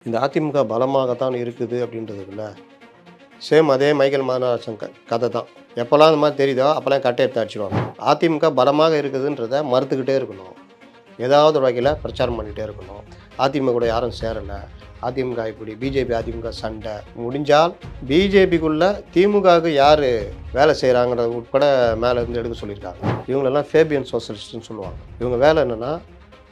இந்த அதிமுக பலமாகத்தான் இருக்குது அப்படின்றதுக்குள்ள சேம் அதே மைக்கேல் மதனராஜன் கதை தான். எப்போல்லாம் இந்த மாதிரி தெரியுதோ அப்போல்லாம் கட்டை எடுத்து அடிச்சிடுவாங்க. அதிமுக பலமாக இருக்குதுன்றதை மறுத்துக்கிட்டே இருக்கணும், ஏதாவது ஒரு வகையில் பிரச்சாரம் பண்ணிகிட்டே இருக்கணும். அதிமுக கூட யாரும் சேரலை, அதிமுக இப்படி, பிஜேபி அதிமுக சண்டை முடிஞ்சால் பிஜேபிக்குள்ளே திமுகவுக்கு யார் வேலை செய்கிறாங்கிறது உட்பட மேலே இருந்து எடுக்க சொல்லியிருக்காங்க. இவங்களெல்லாம் ஃபேபியன் சோஷலிஸ்ட்டுன்னு சொல்லுவாங்க. இவங்க வேலை என்னென்னா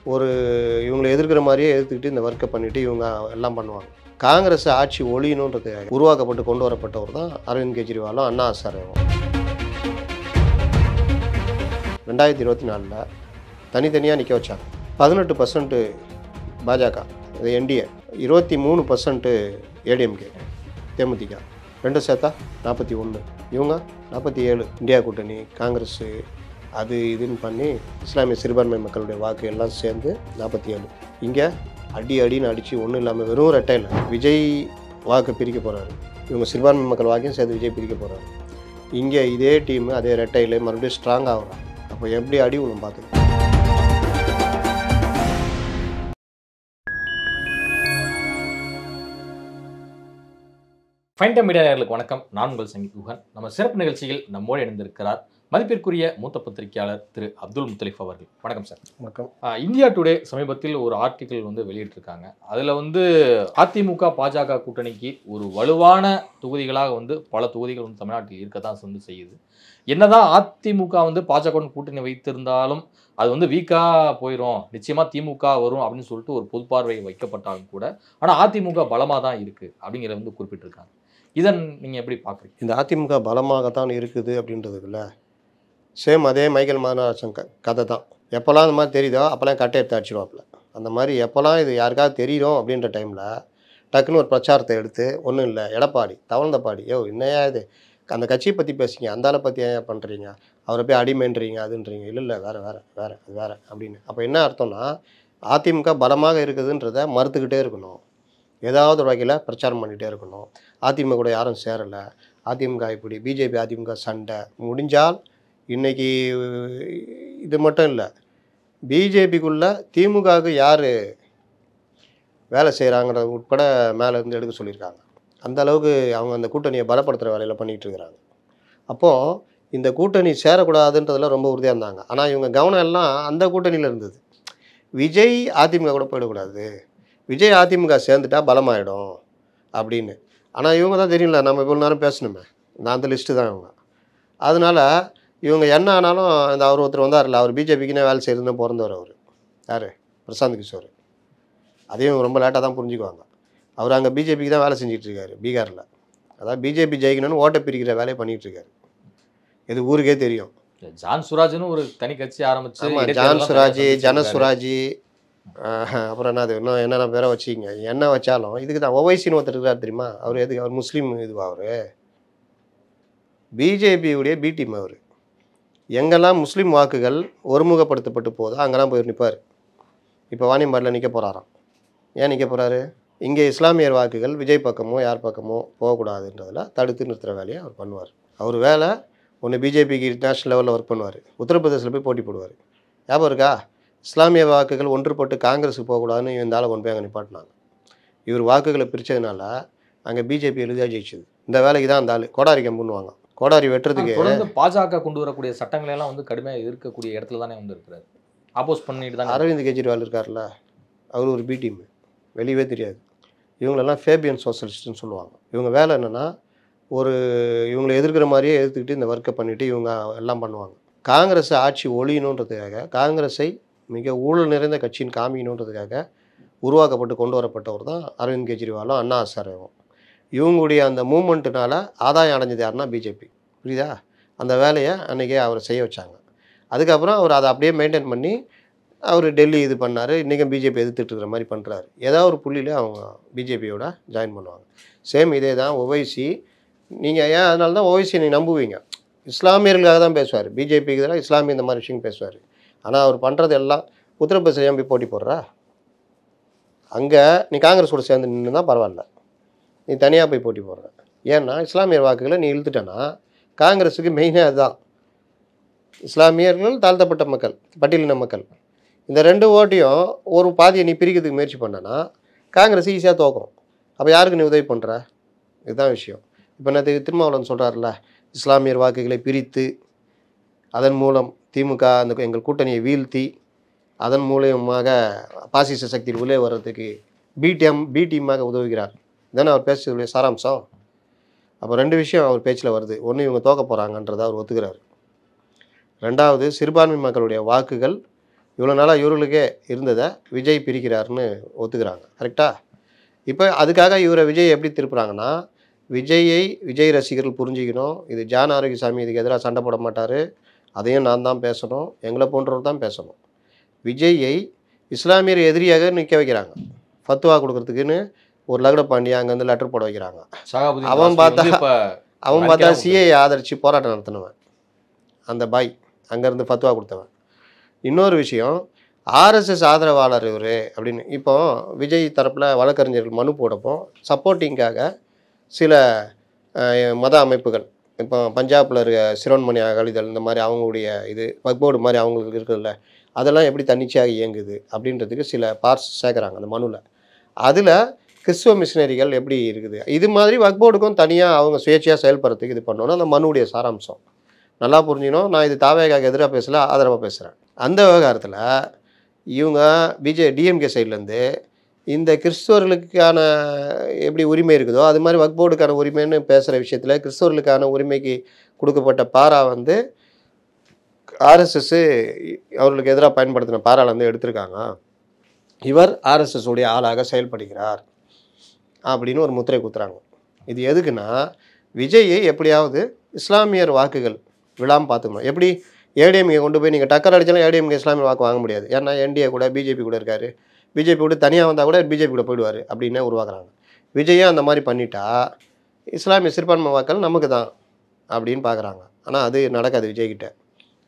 இவங்களை எதிர்க்கிற மாதிரியே எதிர்த்துக்கிட்டு இந்த ஒர்க்கை பண்ணிவிட்டு இவங்க எல்லாம் பண்ணுவாங்க. காங்கிரஸ் ஆட்சி ஒழியணுன்றது உருவாக்கப்பட்டு கொண்டு வரப்பட்டவர் தான் அரவிந்த் கெஜ்ரிவாலும் அண்ணா ஹசாரேவும். 2024 தனித்தனியாக நிற்க வச்சாங்க. 18% பாஜக, இது என்டிஏ, 23% ஏடிஎம்கே, தேமுதிக, ரெண்டும் சேர்த்தா 41, இவங்க 47. இந்தியா கூட்டணி, காங்கிரஸ், அது இதுன்னு பண்ணி இஸ்லாமிய சிறுபான்மை மக்களுடைய வாக்கு எல்லாம் சேர்ந்து 47. இங்கே அடின்னு அடித்து ஒன்றும் இல்லாமல் வெறும் ரெட்டையில் விஜய் வாக்கு பிரிக்க போகிறாரு. இவங்க சிறுபான்மை மக்கள் வாக்கையும் சேர்த்து விஜய் பிரிக்க போகிறாரு. இங்கே இதே டீமு அதே ரெட்டையில் மறுபடியும் ஸ்ட்ராங் ஆகுறாங்க. அப்போ எப்படி அடி ஒன்று பார்த்துக்கலாம். ஃபைன் டைம் மீடியா நேயர்களுக்கு வணக்கம். நான் உங்கள் சங்கீத் குஹன். நம்ம சிறப்பு நிகழ்ச்சியில் நம்மோடு இணைந்திருக்கிறார் மதிப்பிற்குரிய மூத்த பத்திரிகையாளர் திரு அப்துல் முத்தலிஃப் அவர்கள். வணக்கம் சார். வணக்கம். இந்தியா டுடே சமீபத்தில் ஒரு ஆர்டிக்கிள் வெளியிட்டிருக்காங்க. அதில் அதிமுக பாஜக கூட்டணிக்கு ஒரு வலுவான தொகுதிகளாக பல தொகுதிகள் தமிழ்நாட்டில் இருக்கத்தான் செய்யுது. என்னதான் அதிமுக பாஜக கூட்டணி வைத்திருந்தாலும் அது வீக்காக போயிடும், நிச்சயமாக திமுக வரும் அப்படின்னு சொல்லிட்டு ஒரு பொது பார்வை வைக்கப்பட்டாலும் கூட, ஆனால் அதிமுக பலமாக தான் இருக்குது அப்படிங்கிறத குறிப்பிட்டிருக்காங்க. இதன் நீங்கள் எப்படி பார்க்குறீங்க? இந்த அதிமுக பலமாகத்தான் இருக்குது அப்படின்றதுக்குள்ள சேம் அதே மைக்கேல் மதனராஜன் கதை தான். எப்போல்லாம் இந்த மாதிரி தெரியுதோ அப்போல்லாம் கட்டை எடுத்து அடிச்சிடுவாப்பில். அந்த மாதிரி எப்போல்லாம் இது யாருக்காவது தெரியும் அப்படின்ற டைமில் டக்குன்னு ஒரு பிரச்சாரத்தை எடுத்து, ஒன்றும் இல்லை எடப்பாடி தவழ்ந்தப்பாடி, என்னையா இது, அந்த கட்சியை பற்றி பேசுங்க, அந்த ஆளை பற்றி ஏன் பண்ணுறீங்க, அவரை போய் அடிமைன்றீங்க அதுன்றீங்க, இல்லை வேறு அப்படின்னு. அப்போ என்ன அர்த்தம்னா அதிமுக பலமாக இருக்குதுன்றதை மறுத்துக்கிட்டே இருக்கணும், ஏதாவது ஒரு வகையில் பிரச்சாரம் பண்ணிகிட்டே இருக்கணும். அதிமுக கூட யாரும் சேரலை, அதிமுக இப்படி, பிஜேபி அதிமுக சண்டை முடிஞ்சால் இன்றைக்கி இது மட்டும் இல்லை, பிஜேபிக்குள்ளே திமுகவுக்கு யார் வேலை செய்கிறாங்கிறது உட்பட மேலே இருந்து எடுக்க சொல்லியிருக்காங்க. அந்த அளவுக்கு அவங்க அந்த கூட்டணியை பலப்படுத்துகிற வேலையில் பண்ணிகிட்டு இருக்கிறாங்க. அப்போது இந்த கூட்டணி சேரக்கூடாதுன்றதில் ரொம்ப உறுதியாக இருந்தாங்க. ஆனால் இவங்க கவனம் எல்லாம் அந்த கூட்டணியில் இருந்தது. விஜய் அதிமுக கூட போயிடக்கூடாது, விஜய் அதிமுக சேர்ந்துட்டா பலமாயிடும் அப்படின்னு. ஆனால் இவங்க தான் தெரியல, நம்ம இவ்வளோ நேரம் பேசணுமே, நான் அந்த லிஸ்ட்டு தான் இவங்க. அதனால் இவங்க என்ன ஆனாலும் இந்த அவர் ஒருத்தர் வந்தார்ல, அவர் பிஜேபிக்குன்னே வேலை செய்கிறதுன்னு பிறந்தவர். அவர் யார்? பிரசாந்த் கிஷோர். அதையும் ரொம்ப லேட்டாக தான் புரிஞ்சுக்குவாங்க. அவர் அங்கே பிஜேபிக்கு தான் வேலை செஞ்சிட்ருக்காரு பீகாரில். அதாவது பிஜேபி ஜெயிக்கணும்னு ஓட்டை பிரிக்கிற வேலையை பண்ணிகிட்ருக்காரு. இது ஊருக்கே தெரியும். ஜான் சுராஜ்னு ஒரு தனி கட்சி ஆரம்பிச்சு, ஜான் சுராஜ், ஜனசுராஜ், அப்புறம் இன்னும் என்னென்ன பேரை வச்சுக்கிங்க, என்ன வச்சாலும் இதுக்கு தான். ஓவைசின்னு ஒருத்தர் இருக்கிறார் தெரியுமா, அவர் எதுக்கு? அவர் முஸ்லீம் இதுவா? அவர் பிஜேபியுடைய பி டீம். அவர் எங்கெல்லாம் முஸ்லீம் வாக்குகள் ஒருமுகப்படுத்தப்பட்டு போதோ அங்கெல்லாம் போய் நிற்பார். இப்போ வாணியம்பாடியில் நிற்க போகிறாராம். ஏன் நிற்க போகிறாரு? இங்கே இஸ்லாமியர் வாக்குகள் விஜய் பக்கமோ யார் பக்கமோ போகக்கூடாதுன்றதில் தடுத்து நிறுத்துகிற வேலையை அவர் பண்ணுவார். அவர் வேலை ஒன்று பிஜேபிக்கு நேஷனல் லெவலில் ஒர்க் பண்ணுவார், உத்தரப்பிரதேசில் போய் போட்டி போடுவார். ஞாபகம் இருக்கா? இஸ்லாமிய வாக்குகள் ஒன்றுபட்டு காங்கிரஸுக்கு போகக்கூடாதுன்னு இந்த ஆளை கொண்டு போய் அங்கே நிப்பாட்டினாங்க. இவர் வாக்குகளை பிரித்ததுனால அங்கே பிஜேபி எளிதாக ஜெயிச்சுது. இந்த வேலைக்கு தான் அந்த ஆள் கோடாரி கம்புன்னுவாங்க. கோடாரி வெட்டுறதுக்கு பாஜக கொண்டு வரக்கூடிய சட்டங்களை எல்லாம் கடுமையாக எதிர்க்கக்கூடிய இடத்துல தானே இருக்கிறார். ஆப்போஸ் பண்ணிட்டு தான் அரவிந்த் கெஜ்ரிவால் இருக்கார்ல, அவர் ஒரு பி டீம், வெளியவே தெரியாது. இவங்களெல்லாம் ஃபேபியன் சோஷலிஸ்ட்டுன்னு சொல்லுவாங்க. இவங்க வேலை என்னென்னா இவங்களை எதிர்க்கிற மாதிரியே எதிர்த்துக்கிட்டு இந்த ஒர்க்கை பண்ணிவிட்டு இவங்க எல்லாம் பண்ணுவாங்க. காங்கிரஸ் ஆட்சி ஒழியணுன்றதுக்காக, காங்கிரஸை மிக ஊழல் நிறைந்த கட்சின்னு காமிக்கணுன்றதுக்காக உருவாக்கப்பட்டு கொண்டு வரப்பட்டவர் தான் அரவிந்த் கெஜ்ரிவாலும் அண்ணா ஹசாரேவும். இவங்களுடைய அந்த மூமெண்ட்டுனால ஆதாயம் அடைஞ்சது யாருன்னா பிஜேபி. புரியுதா? அந்த வேலையை அன்றைக்கே அவரை செய்ய வச்சாங்க. அதுக்கப்புறம் அவர் அதை அப்படியே மெயின்டைன் பண்ணி அவர் டெல்லி இது பண்ணார். இன்றைக்கும் பிஜேபி எதிர்த்துட்டு இருக்கிற மாதிரி பண்ணுறாரு. ஏதாவது ஒரு புள்ளியில் அவங்க பிஜேபியோட ஜாயின் பண்ணுவாங்க. சேம் இதே தான் ஓவைசி. நீங்கள் ஏன் அதனால தான் ஓவைசி நீங்கள் நம்புவீங்க, இஸ்லாமியர்களுக்காக தான் பேசுவார். பிஜேபிக்கு தான் இஸ்லாமிய இந்த மாதிரி விஷயம் பேசுவார். ஆனால் அவர் பண்ணுறது எல்லாம் உத்தரப்பிரதேச ஏன் போய் போட்டி போடுறா? அங்கே நீ காங்கிரஸ் கூட சேர்ந்து நின்று தான் பரவாயில்ல, நீ தனியாக போய் போட்டி போடுற. ஏன்னா இஸ்லாமியர் வாக்குகளை நீ இழுத்துட்டேன்னா காங்கிரஸுக்கு மெயினாக அதுதான். இஸ்லாமியர்கள், தாழ்த்தப்பட்ட மக்கள், பட்டியலின மக்கள், இந்த ரெண்டு ஓட்டையும் ஒரு பாதியை நீ பிரிக்கிறதுக்கு முயற்சி பண்ணனா காங்கிரஸ் ஈஸியாக தோக்கும். அப்போ யாருக்கு நீ உதவி பண்ணுற? இதுதான் விஷயம். இப்போ நேற்று திருமாவளவன் சொல்கிறாருல, இஸ்லாமியர் வாக்குகளை பிரித்து அதன் மூலம் திமுக அந்த எங்கள் கூட்டணியை வீழ்த்தி அதன் மூலியமாக பாசிச சக்தியில் உள்ளே வர்றதுக்கு பி டீமாக உதவுகிறார். இதானே அவர் பேசுறதுடைய சாராம்சம். அப்போ 2 விஷயம் அவர் பேச்சில் வருது. ஒன்று, இவங்க தோக்க போகிறாங்கன்றதை அவர் ஒத்துக்கிறார். 2வது, சிறுபான்மை மக்களுடைய வாக்குகள் இவ்வளோ நாளாக இவர்களுக்கே இருந்ததை விஜய் பிரிக்கிறாருன்னு ஒத்துக்கிறாங்க. கரெக்டாக? இப்போ அதுக்காக இவரை விஜய் எப்படி திருப்புறாங்கன்னா, விஜய் ரசிகர்கள் புரிஞ்சிக்கணும், இது ஜான் ஆரோக்கியசாமி இதுக்கு எதிராக சண்டை போட மாட்டார், அதையும் நான் தான் பேசணும், எங்களை போன்றவர் தான் பேசணும். விஜயை இஸ்லாமியர் எதிரியாக நிற்க வைக்கிறாங்க. ஃபத்வா கொடுக்கறதுக்குன்னு ஒரு லகட பாண்டியா அங்கேருந்து லெட்டர் போட வைக்கிறாங்க. அவன் பார்த்தா சிஏ ஆதரித்து போராட்டம் நடத்தினவன் அந்த பாய், அங்கேருந்து ஃபத்வா கொடுத்தவன். இன்னொரு விஷயம், ஆர்எஸ்எஸ் ஆதரவாளர் இவர் அப்படின்னு. இப்போ விஜய் தரப்பில் வழக்கறிஞர்கள் மனு போடப்போ சப்போர்ட்டிங்காக சில மத அமைப்புகள், இப்போ பஞ்சாபில் இருக்க சிரோன்மணி அகாலிதள் இந்த மாதிரி அவங்களுடைய இது வக்போர்டு மாதிரி அவங்களுக்கு இருக்குதுல்ல, அதெல்லாம் எப்படி தன்னிச்சையாக இயங்குது அப்படின்றதுக்கு சில பார்ட்ஸ் சேர்க்குறாங்க அந்த மனுவில். அதில் கிறிஸ்துவ மிஷினரிகள் எப்படி இருக்குது, இது மாதிரி வக்போர்டுக்கும் தனியாக அவங்க சுயேட்சையாக செயல்படுறதுக்கு இது பண்ணோன்னா அந்த மனுடைய சாராம்சம் நல்லா புரிஞ்சிக்கணும். நான் இது தாவேகாக்கு எதிராக பேசல, ஆதரவாக பேசுகிறேன். அந்த விவகாரத்தில் இவங்க டிஎம்கே சைட்லேருந்து இந்த கிறிஸ்துவர்களுக்கான எப்படி உரிமை இருக்குதோ அது மாதிரி வக்போர்டுக்கான உரிமைன்னு பேசுகிற விஷயத்தில் கிறிஸ்துவர்களுக்கான உரிமைக்கு கொடுக்கப்பட்ட பாரா வந்து ஆர்எஸ்எஸ் அவர்களுக்கு எதிராக பயன்படுத்தின பாரால வந்து எடுத்திருக்காங்க. இவர் ஆர்எஸ்எஸ் உடைய ஆளாக செயல்படுகிறார் அப்படின்னு ஒரு முத்திரை குத்துறாங்க. இது எதுக்குன்னா, விஜயை எப்படியாவது இஸ்லாமியர் வாக்குகள் விழாமல் பார்த்துக்கணும். எப்படி ஏடிஎம்கே கொண்டு போய் நீங்கள் டக்கர் அடித்தாலும் ஏடிஎம்கே இஸ்லாமியர் வாக்கு வாங்க முடியாது. ஏன்னா என்டிஏ கூட பிஜேபி கூட இருக்கார், பிஜேபி கூட தனியாக வந்தால் கூட பிஜேபி கூட போயிடுவார் அப்படின்னே உருவாக்குறாங்க. விஜயை அந்த மாதிரி பண்ணிட்டா இஸ்லாமிய சிறுபான்மை வாக்கள் நமக்கு தான் அப்படின்னு பார்க்குறாங்க. ஆனால் அது நடக்காது விஜய்கிட்ட.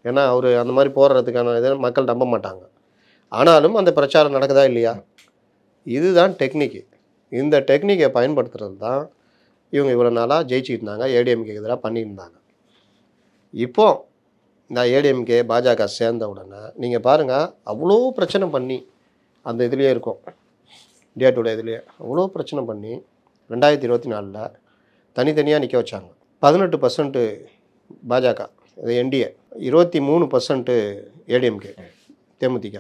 ஏன்னா அவர் அந்த மாதிரி போடுறதுக்கான இதை மக்கள் நம்ப மாட்டாங்க. ஆனாலும் அந்த பிரச்சாரம் நடக்குதா இல்லையா? இதுதான் டெக்னிக்கு. இந்த டெக்னிக்கை பயன்படுத்துறது தான் இவங்க இவ்வளோ நாளாக ஜெயிச்சுக்கிட்டு இருந்தாங்க, ஏடிஎம்கே எதிராக பண்ணியிருந்தாங்க. இப்போ இந்த ஏடிஎம்கே பாஜக சேர்ந்த உடனே நீங்கள் பாருங்கள், அவ்வளோ பிரச்சனை பண்ணி அந்த இதுலேயே இருக்கும், இந்தியா டுடே இதுலேயே அவ்வளோ பிரச்சனை பண்ணி 2024 தனித்தனியாக நிற்க வச்சாங்க. 18% பாஜக, இது என்டிஏ, 23% ஏடிஎம்கே தேமுதிக,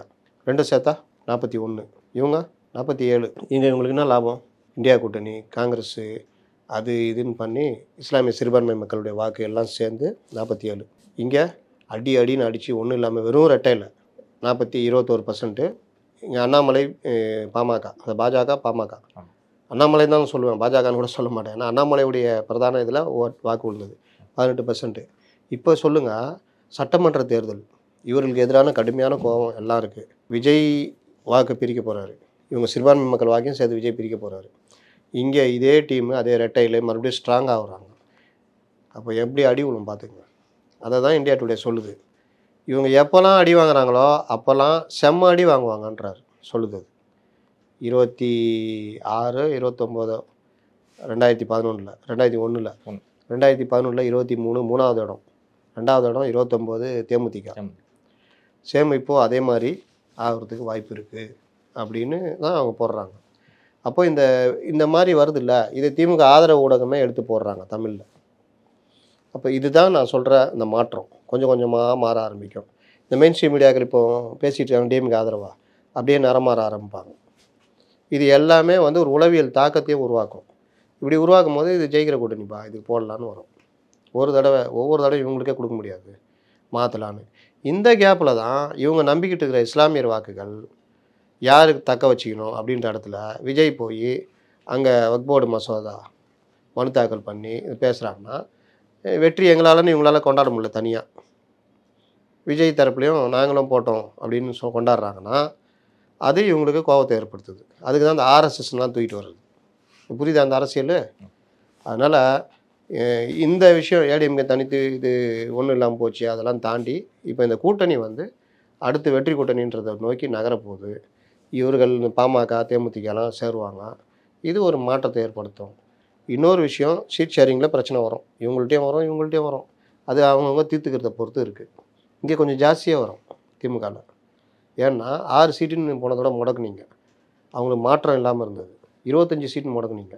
2 சேர்த்தா 41, இவங்க 47. இங்கே இவங்களுக்கு என்ன லாபம்? இந்தியா கூட்டணி, காங்கிரஸு, அது இதுன்னு பண்ணி இஸ்லாமிய சிறுபான்மை மக்களுடைய வாக்கு எல்லாம் சேர்ந்து 47. இங்கே அடின்னு அடித்து ஒன்றும் இல்லாமல் வெறும் ரெட்டையில் 21%. இங்கே அண்ணாமலை பாமக, அந்த பாஜக பாமக, அண்ணாமலை தான் சொல்லுவேன், பாஜகன்னு கூட சொல்ல மாட்டேன். ஏன்னா அண்ணாமலையுடைய பிரதான இதில் வாக்கு விழுந்தது 18%. இப்போ சொல்லுங்கள், சட்டமன்ற தேர்தல் இவர்களுக்கு எதிரான கடுமையான கோபம் எல்லாம் இருக்குது. விஜய் வாக்கு பிரிக்க போகிறாரு, இவங்க சிறுபான்மை மக்கள் வாக்கையும் சேர்த்து விஜய் பிரிக்க போகிறாரு. இங்கே இதே டீமு அதே ரெட்டையில் மறுபடியும் ஸ்ட்ராங்காக ஆகுறாங்க. அப்போ எப்படி அடி விழும் பார்த்துக்குங்க. அதை தான் இந்தியா டுடே சொல்லுது. இவங்க எப்போல்லாம் அடி வாங்குறாங்களோ அப்போல்லாம் செம்ம அடி வாங்குவாங்கன்றார் சொல்லுது. 26, 29, 2011, 2001, 2011 23 3வது இடம், 2வது இடம் 29 தேமுதிக. சேம் இப்போது அதே மாதிரி ஆகிறதுக்கு வாய்ப்பு இருக்குது அப்படின்னு தான் அவங்க போடுறாங்க. அப்போ இந்த மாதிரி வருது இல்லை, இதை திமுக ஆதரவு ஊடகமே எடுத்து போடுறாங்க தமிழில். அப்போ இதுதான் நான் சொல்கிற இந்த மாற்றம் கொஞ்சம் கொஞ்சமாக மாற ஆரம்பிக்கும். இந்த மெயின் ஸ்ட்ரீம் மீடியாக்கள் இப்போ பேசிகிட்டு இருக்காங்க டிஎம்கே ஆதரவா, அப்படியே நிறமாற ஆரம்பிப்பாங்க. இது எல்லாமே வந்து ஒரு உளவியல் தாக்கத்தையும் உருவாக்கும். இப்படி உருவாக்கும் போது இது ஜெயிக்கிற கூட்டணிப்பா, இதுக்கு போடலான்னு வரும். ஒவ்வொரு தடவை இவங்களுக்கே கொடுக்க முடியாது, மாற்றலான்னு. இந்த கேப்பில் தான் இவங்க நம்பிக்கிட்டு இருக்கிற இஸ்லாமியர் வாக்குகள் யாருக்கு தக்க வச்சுக்கணும் அப்படின்ற இடத்துல விஜய் போய் அங்கே வக்போர்டு மசோதா மனு தாக்கல் பண்ணி பேசுகிறாங்கன்னா, வெற்றி எங்களாலன்னு இவங்களால் கொண்டாட முடியல. தனியாக விஜய் தரப்புலையும் நாங்களும் போட்டோம் அப்படின்னு கொண்டாடுறாங்கன்னா அது இவங்களுக்கு கோபத்தை ஏற்படுத்துது. அதுக்கு தான் அந்த ஆர்எஸ்எஸ்லாம் தூக்கிட்டு வருது. புரியுதா அந்த அரசியல்? அதனால் இந்த விஷயம் ஏடிஎம்கே தனித்து இது ஒன்றும் இல்லாமல் போச்சு, அதெல்லாம் தாண்டி இப்போ இந்த கூட்டணி வந்து அடுத்து வெற்றி கூட்டணின்றதை நோக்கி நகரப்போகுது. இவர்கள் பாமக தேமுதிகலாம் சேருவாங்க. இது ஒரு மாற்றத்தை ஏற்படுத்தும். இன்னொரு விஷயம், சீட் ஷேரிங்கில் பிரச்சனை வரும், இவங்கள்ட்டையும் வரும் இவங்கள்ட்டையும் வரும். அது அவங்கவுங்க தீர்த்துக்கிறத பொறுத்து இருக்குது. இங்கே கொஞ்சம் ஜாஸ்தியாக வரும் திமுகவில். ஏன்னா 6 சீட்டுன்னு போனதோட முடக்குனீங்க, அவங்களுக்கு மாற்றம் இல்லாமல் இருந்தது. 25 சீட் முடக்குனீங்க.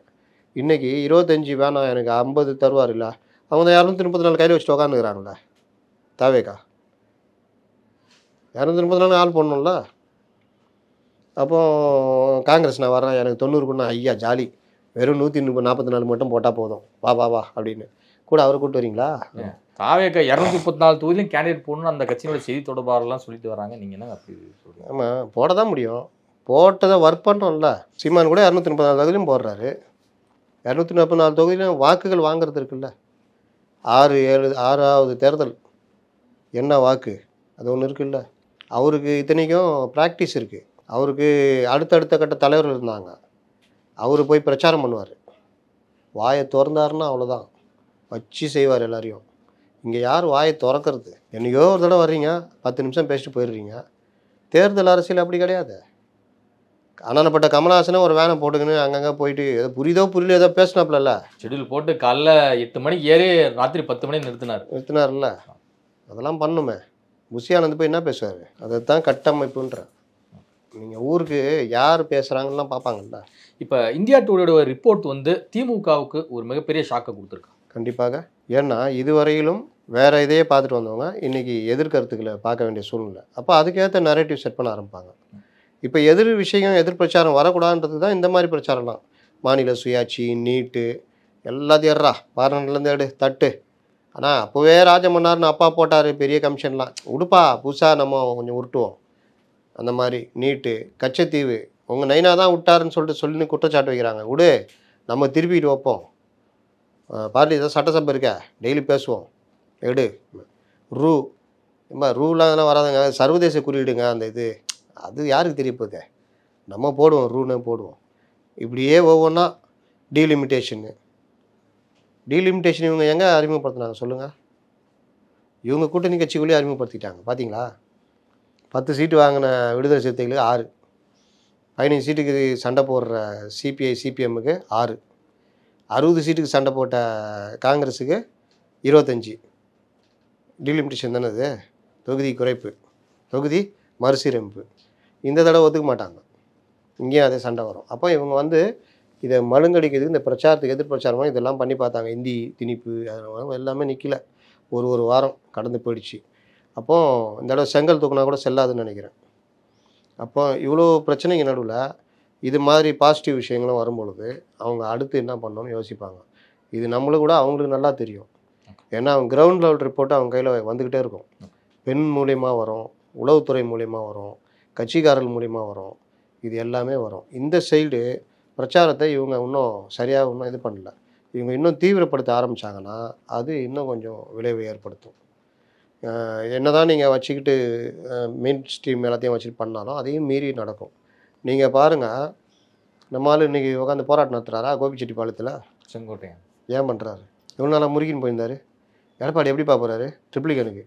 இன்றைக்கி 25 வேணாம் எனக்கு 50 தருவார் இல்லை, அவங்க 234 கையில் வச்சுட்டு உட்காந்துக்கிறாங்களே தாவேக்கா. 234 ஆள் போடணும்ல. அப்போ காங்கிரஸ் நான் வரேன் எனக்கு 90 ஐயா ஜாலி, வெறும் 144 மட்டும் போட்டால் போதும், வா வா வா அப்படின்னு கூட அவரை கூப்பிட்டு வரீங்களா? தாவேக்கா 234 தொகுதியிலும் கேண்டிடேட் போடணும்னு அந்த கட்சியோட செய்தி தொடர்பாளர்லாம் சொல்லிட்டு வராங்க. நீங்கள் என்ன அப்படி சொல்றீங்க? ஆமாம், போட தான் முடியும். போட்டதை ஒர்க் பண்ணுறோம்ல. சீமான் கூட 234 தொகுதியிலும் போடுறாரு. 244 தொகுதியிலும் வாக்குகள் வாங்குறது இருக்குல்ல. 6வது தேர்தல் என்ன வாக்கு அது ஒன்று இருக்குல்ல. அவருக்கு இத்தனைக்கும் ப்ராக்டிஸ் இருக்குது. அவருக்கு அடுத்தடுத்த கட்ட தலைவர்கள் இருந்தாங்க. அவர் போய் பிரச்சாரம் பண்ணுவார். வாயை திறந்தாருன்னா அவ்வளோதான், வச்சு செய்வார் எல்லாரையும். இங்கே யார் வாயை திறக்கிறது? என்றைக்கோ ஒரு தடவை வர்றீங்க, 10 நிமிஷம் பேசிட்டு போயிடுறீங்க. தேர்தல் அரசியல் அப்படி கிடையாது. அண்ணனப்பட்ட கமலஹாசனை ஒரு வேனை போட்டுக்கின்னு அங்கங்கே போயிட்டு ஏதோ புரியுதோ புரியல ஏதோ பேசினாப்புல ஷெட்யூல் போட்டு காலைல 8 மணிக்கு ஏறி ராத்திரி 10 மணி நிறுத்தினார்ல. அதெல்லாம் பண்ணுமே. புஷியானந்த் போய் என்ன பேசுவார்? அதை தான் கட்டமைப்புன்ற. நீங்கள் ஊருக்கு யார் பேசுகிறாங்கலாம் பார்ப்பாங்கல்ல. இப்போ இந்தியா டுடேயோட ரிப்போர்ட் வந்து திமுகவுக்கு ஒரு மிகப்பெரிய ஷாக்கை கொடுத்துருக்கா? கண்டிப்பாக. ஏன்னா இதுவரையிலும் வேறு இதையே பார்த்துட்டு வந்தவங்க இன்றைக்கி எதிர்கருத்துக்களை பார்க்க வேண்டிய சூழ்நிலை. அப்போ அதுக்கேற்ற நரேட்டிவ் செட் பண்ண ஆரம்பிப்பாங்க. இப்போ எதிர் விஷயம் எதிர் பிரச்சாரம் வரக்கூடாதுன்றது தான் இந்த மாதிரி பிரச்சாரம்லாம். மாநில சுயாட்சி, நீட்டு எல்லாத்தையும் ஏறா பார்லமெண்ட்லேருந்து எடு தட்டு. ஆனால் அப்போவே ராஜமன்னார்னு அப்பா போட்டார் பெரிய கமிஷன்லாம், உடுப்பா புதுசாக நம்ம கொஞ்சம் உருட்டுவோம். அந்த மாதிரி நீட்டு, கச்சத்தீவு உங்கள் நைனா தான் விட்டாருன்னு சொல்லி குற்றச்சாட்டு வைக்கிறாங்க. விடு, நம்ம திருப்பிட்டு வைப்போம். பார்ட்டி ஏதாவது சட்டசபை இருக்க டெய்லி பேசுவோம். எடு ரூலாம் அதெல்லாம் வராதுங்க, சர்வதேச குறியீடுங்க அந்த இது. அது யாருக்கு தெரிய போகுது? நம்ம போடுவோம், ரூனே போடுவோம். இப்படியே ஒவ்வொன்றா டீலிமிட்டேஷன் இவங்க எங்கே அறிமுகப்படுத்தினாங்க சொல்லுங்கள்? இவங்க கூட்டணி கட்சிக்குள்ளேயே அறிமுகப்படுத்திட்டாங்க. பார்த்தீங்களா? 10 சீட்டு வாங்கின விடுதலை சிறுத்தைகளுக்கு 6, 15 சீட்டுக்கு சண்டை போடுற சிபிஐ சிபிஎம்முக்கு 6, 60 சீட்டுக்கு சண்டை போட்ட காங்கிரஸுக்கு 25. டீலிமிட்டேஷன் தானே அது, தொகுதி குறைப்பு, தொகுதி மறுசீரமைப்பு. இந்த தடவை ஒத்துக்க மாட்டாங்க, இங்கேயும் அதே சண்டை வரும். அப்போ இவங்க இதை மழுங்கடிக்கிறதுக்கு இந்த பிரச்சாரத்துக்கு எதிர் பிரச்சாரமாக இதெல்லாம் பண்ணி பார்த்தாங்க. இந்தி திணிப்பு எல்லாமே நிற்கல. ஒரு வாரம் கடந்து போயிடுச்சு. அப்போது இந்த தடவை செங்கல் தூக்குனா கூட செல்லாதுன்னு நினைக்கிறேன். அப்போ இவ்வளோ பிரச்சனைக்கு நடுவில் இது மாதிரி பாசிட்டிவ் விஷயங்களும் வரும்பொழுது அவங்க அடுத்து என்ன பண்ணணும்னு யோசிப்பாங்க. இது நம்மளுக்கு கூட அவங்களுக்கு நல்லா தெரியும். ஏன்னா அவங்க கிரவுண்ட் லெவல் ரிப்போர்ட்டு அவங்க கையில் வந்துக்கிட்டே இருக்கும். பெண் மூலிமா வரும், உளவுத்துறை மூலிமா வரும், கட்சிக்காரர்கள் மூலிமா வரும், இது எல்லாமே வரும். இந்த சைடு பிரச்சாரத்தை இவங்க இன்னும் சரியாக இன்னும் இது பண்ணல. இவங்க இன்னும் தீவிரப்படுத்த ஆரம்பித்தாங்கன்னா அது இன்னும் கொஞ்சம் விளைவு ஏற்படுத்தும். என்ன தான் நீங்கள் வச்சுக்கிட்டு மெயின் ஸ்ட்ரீம் எல்லாத்தையும் வச்சுட்டு பண்ணாலும் அதையும் மீறி நடக்கும். நீங்கள் பாருங்கள், நம்மளால் இன்றைக்கி உட்காந்து போராட்டம் நடத்துகிறாரா கோபிச்செட்டிப்பாளையத்தில்? செங்கோட்டையன் ஏன் பண்ணுறாரு? இவ்வளோ நாளாக முருகின்னு போயிருந்தார். எடப்பாடி எப்படிப்பா போகிறாரு? ட்ரிப்ளிகனுக்கு.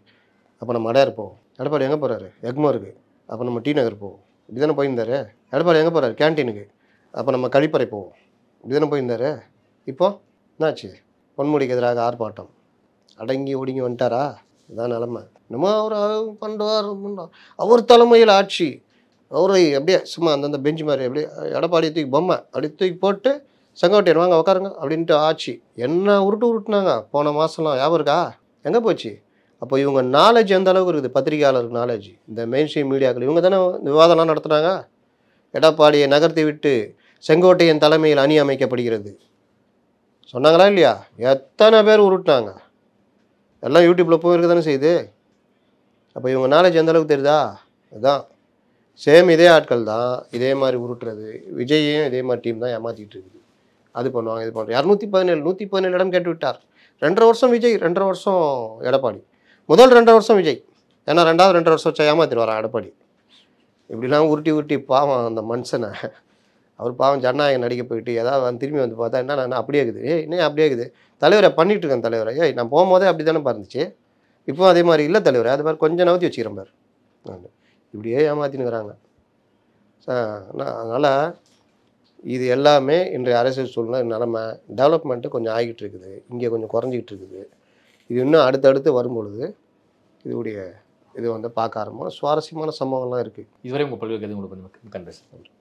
அப்போ நம்ம அடையாறு போவோம். எடப்பாடி எங்கே போகிறாரு? எக்மோருக்கு. அப்போ நம்ம டி நகர் போவோம். இப்படி தானே போயிருந்தார். எடப்பாடி எங்கே போகிறாரு? கேன்டீனுக்கு. அப்போ நம்ம கழிப்பறை போவோம். இப்படி தானே போயிருந்தார். இப்போது என்னாச்சு? பொன்முடிக்கு எதிராக ஆர்ப்பாட்டம், அடங்கி ஒடுங்கி வந்துட்டாரா? இதுதான் நிலமை. இன்னமும் அவர் பண்ணுவார். அவர் தலைமையில் ஆட்சி. அவரை அப்படியே சும்மா அந்தந்த பெஞ்சு மாதிரி அப்படியே எடப்பாடி தூக்கி பொம்மை அப்படி தூக்கி போட்டு செங்கோட்டையன் வாங்க உட்காருங்க அப்படின்ட்டு ஆட்சி. என்ன உருட்டுனாங்க போன மாதம்லாம், ஞாபகம் இருக்கா? எங்கே போச்சு? அப்போ இவங்க நாலேஜ் எந்த அளவுக்கு இருக்குது? பத்திரிகையாளருக்கு நாலேஜ். இந்த மெயின் ஸ்ட்ரீம் மீடியாக்கள் இவங்க தானே இந்த விவாதம்லாம் நடத்துனாங்க. எடப்பாடியை நகர்த்தி விட்டு செங்கோட்டையன் தலைமையில் அணி அமைக்கப்படுகிறது சொன்னாங்களா இல்லையா? எத்தனை பேர் உருட்டுனாங்க? எல்லாம் யூடியூப்பில் போயிருக்க தானே செய்யுது. அப்போ இவங்க நாலேஜ் எந்த அளவுக்கு தெரியுதா? அதுதான் சேம் இதே ஆட்கள் தான் இதே மாதிரி உருட்டுறது. விஜயையும் இதே மாதிரி டீம் தான் ஏமாற்றிட்டு இருக்குது. அது பண்ணுவாங்க, இது பண்ணுவாங்க. 117 இடம் கேட்டு விட்டார். 2.5 வருஷம் விஜய், 2.5 வருஷம் எடப்பாடி. முதல் 2.5 வருஷம் விஜய். ஏன்னா 2.5 வருஷம் வச்சா ஏமாற்றிடுவாரா எடப்பாடி. இப்படிலாம் உருட்டி பாவம் அந்த மனுஷனை. அவர் பாவம் ஜனநாயகம் நடிக்க போயிட்டு ஏதாவது திரும்பி வந்து பார்த்தா என்ன அப்படியே இருக்குது. இன்னும் அப்படியே இருக்குது தலைவரை பண்ணிகிட்டு இருக்கேன் தலைவரை. நான் போகும்போதே அப்படி தானே இருந்துச்சு, இப்போ அதே மாதிரி இல்லை தலைவரை. அது மாதிரி கொஞ்சம் நவுத்தி வச்சுக்கிறேன் பார். இப்படியே ஏமாற்றினுக்கிறாங்க. அதனால் இது எல்லாமே இன்றைய அரசியல் சூழ்நிலை நிலமை. டெவலப்மெண்ட்டு கொஞ்சம் ஆகிட்டு இருக்குது, இங்கே கொஞ்சம் குறைஞ்சிக்கிட்டு இருக்குது. இது இன்னும் அடுத்தடுத்து வரும்பொழுது இது பார்க்க ஆரம்பம் சுவாரஸ்யமான சம்பவங்கள்லாம் இருக்குது. இதுவரை உங்கள் பல்வேறு கதை உங்களுக்கு நன்றி.